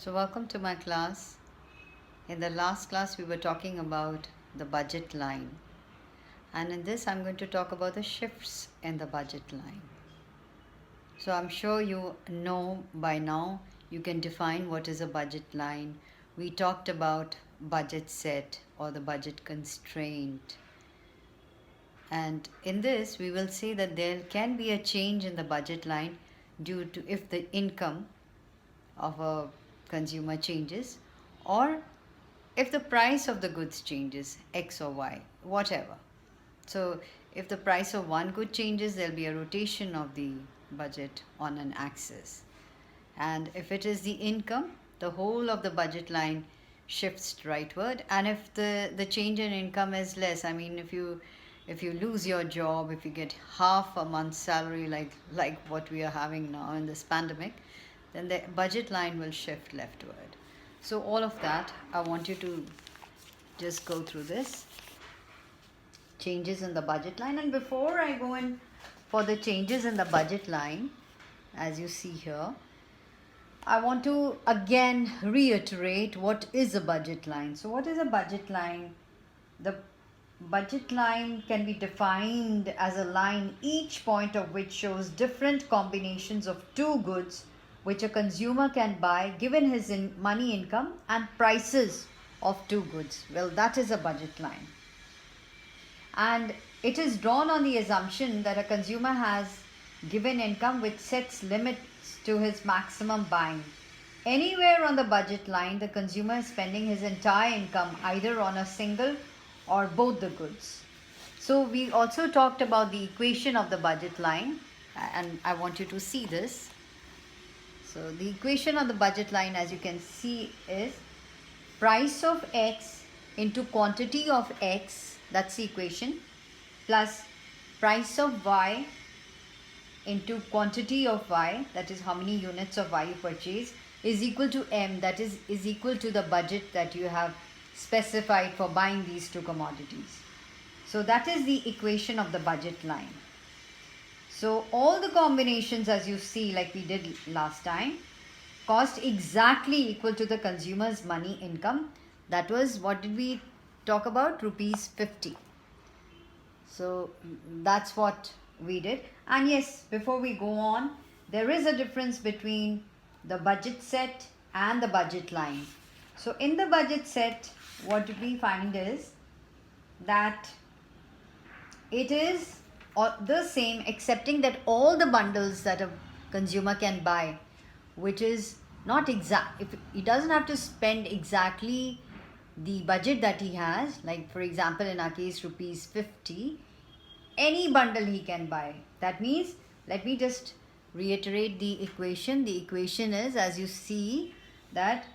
So, welcome to my class. In the last class, we were talking about the budget line, and in this, I'm going to talk about the shifts in the budget line. So, I'm sure you know by now you can define what is a budget line. We talked about budget set or the budget constraint, and in this, we will say that there can be a change in the budget line due to if the income of a consumer changes or if the price of the goods changes x or y, whatever. So if the price of one good changes, there'll be a rotation of the budget on an axis, and if it is the income, the whole of the budget line shifts rightward. And if the change in income is less, I mean, if you lose your job, if you get half a month's salary, like what we are having now in this pandemic, then the budget line will shift leftward. So all of that, I want you to just go through this changes in the budget line. And before I go in for the changes in the budget line, as you see here, I want to again reiterate what is a budget line. So what is a budget line? The budget line can be defined as a line each point of which shows different combinations of two goods which a consumer can buy given his money income and prices of two goods. Well, that is a budget line. And it is drawn on the assumption that a consumer has given income which sets limits to his maximum buying. Anywhere on the budget line, the consumer is spending his entire income either on a single or both the goods. So we also talked about the equation of the budget line, and I want you to see this. So the equation of the budget line, as you can see, is price of x into quantity of x, that's the equation, plus price of y into quantity of y, that is how many units of y you purchase, is equal to m, that is equal to the budget that you have specified for buying these two commodities. So that is the equation of the budget line. So all the combinations, as you see, like we did last time, cost exactly equal to the consumer's money income. That was, what did we talk about? Rupees 50. So that's what we did. And yes, before we go on, there is a difference between the budget set and the budget line. So in the budget set, what we find is that it is the same, excepting that all the bundles that a consumer can buy, which is not exact, if he doesn't have to spend exactly the budget that he has, like for example in our case rupees 50, any bundle he can buy. That means, let me just reiterate the equation. The equation is, as you see, that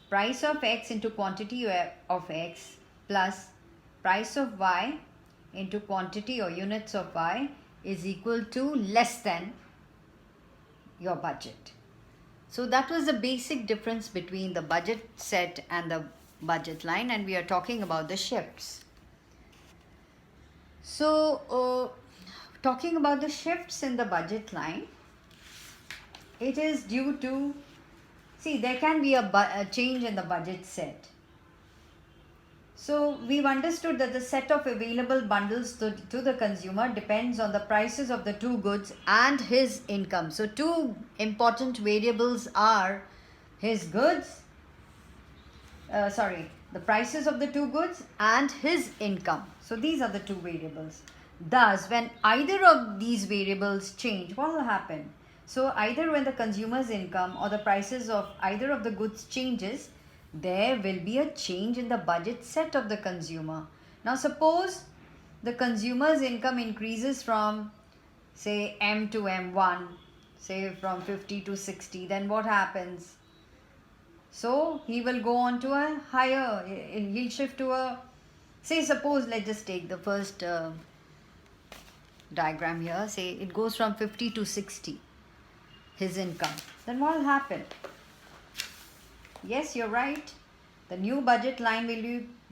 price of x into quantity of x plus price of y into quantity or units of y is equal to less than your budget. So that was the basic difference between the budget set and the budget line, and we are talking about the shifts. So talking about the shifts in the budget line, it is due to, see, there can be a change in the budget set. So we've understood that the set of available bundles to the consumer depends on the prices of the two goods and his income. So two important variables are his goods, the prices of the two goods and his income. So these are the two variables. Thus, when either of these variables change, what will happen? So either when the consumer's income or the prices of either of the goods changes, there will be a change in the budget set of the consumer. Now suppose the consumer's income increases from, say, M to M1, say from 50 to 60, then what happens? So he will go on to a higher, he'll shift to a, say, suppose, let's just take the first diagram here, say it goes from 50 to 60, his income. Then what will happen? Yes, you're right. The new budget line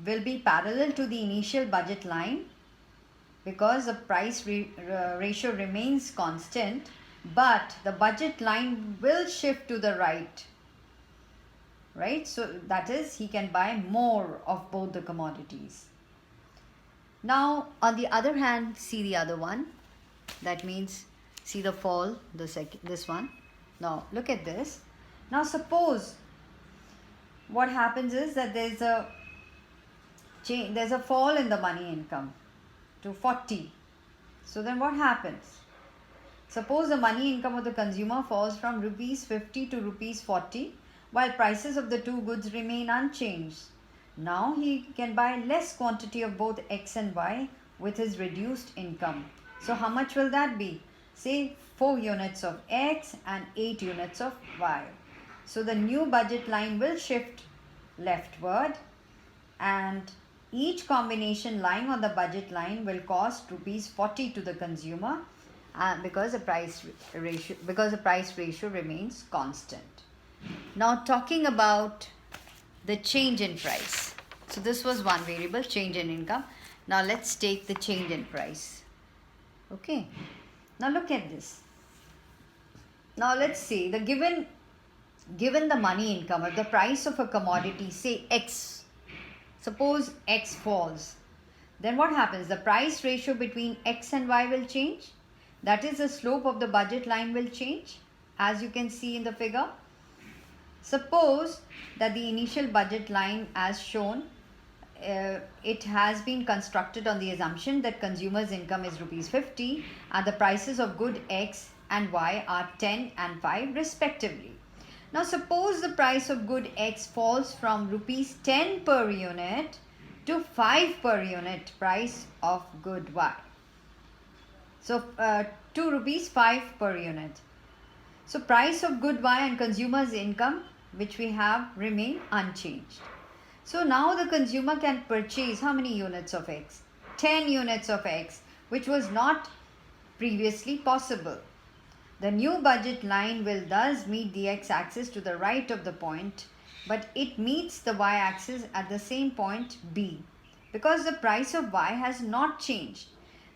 will be parallel to the initial budget line because the price ratio remains constant, but the budget line will shift to the right. right? So that is, he can buy more of both the commodities. Now, on the other hand, see the other one. That means, see the fall, this one. Now, look at this. Now, suppose what happens is that there's a fall in the money income to 40. So then what happens? Suppose the money income of the consumer falls from rupees 50 to rupees 40, while prices of the two goods remain unchanged. Now he can buy less quantity of both X and Y with his reduced income. So how much will that be? Say 4 units of X and 8 units of Y. So the new budget line will shift leftward, and each combination lying on the budget line will cost rupees 40 to the consumer because the price ratio remains constant. Now, talking about the change in price. So this was one variable, change in income. Now let's take the change in price. Okay. Now look at this. Now let's say the given the money income, if the price of a commodity, say X, suppose X falls, then what happens? The price ratio between X and Y will change. That is, the slope of the budget line will change, as you can see in the figure. Suppose that the initial budget line, as shown, it has been constructed on the assumption that consumers' income is rupees 50 and the prices of good X and Y are 10 and 5 respectively. Now suppose the price of good X falls from rupees 10 per unit to 5 per unit price of good Y. So 2 rupees 5 per unit. So price of good Y and consumer's income, which we have, remain unchanged. So now the consumer can purchase how many units of X? 10 units of X, which was not previously possible. The new budget line will thus meet the X-axis to the right of the point, but it meets the Y-axis at the same point B, because the price of Y has not changed.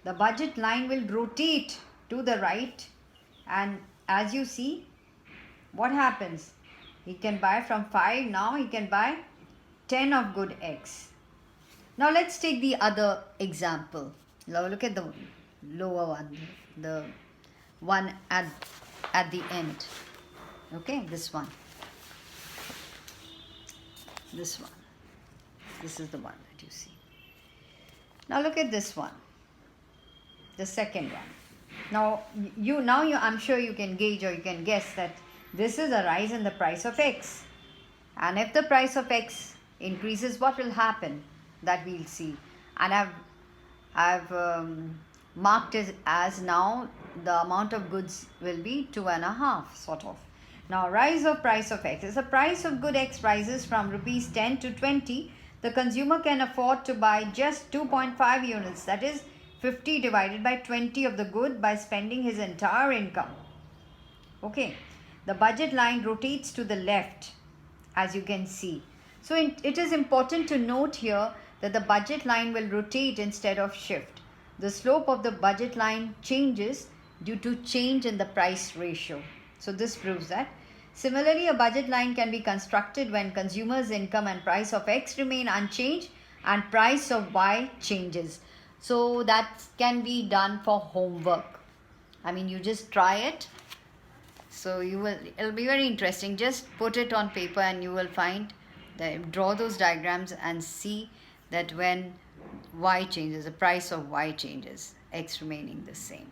The budget line will rotate to the right, and as you see, what happens? He can buy from 5, now he can buy 10 of good X. Now let's take the other example. Now look at the lower one, the one at the end. Okay, this one. This one. This is the one that you see. Now look at this one. The second one. Now I'm sure you can gauge or you can guess that this is a rise in the price of X. And if the price of X increases, what will happen? That we'll see. And I've marked it as now the amount of goods will be 2.5 sort of. Now rise of price of X. As the price of good X rises from rupees 10 to 20, the consumer can afford to buy just 2.5 units, that is 50 divided by 20 of the good, by spending his entire income. Okay, the budget line rotates to the left, as you can see. So it is important to note here that the budget line will rotate instead of shift. The slope of the budget line changes due to change in the price ratio. So this proves that. Similarly, a budget line can be constructed when consumers' income and price of X remain unchanged and price of Y changes. So that can be done for homework. I mean, you just try it. So it'll be very interesting. Just put it on paper and you will find that, draw those diagrams and see that when Y changes, the price of Y changes, X remaining the same.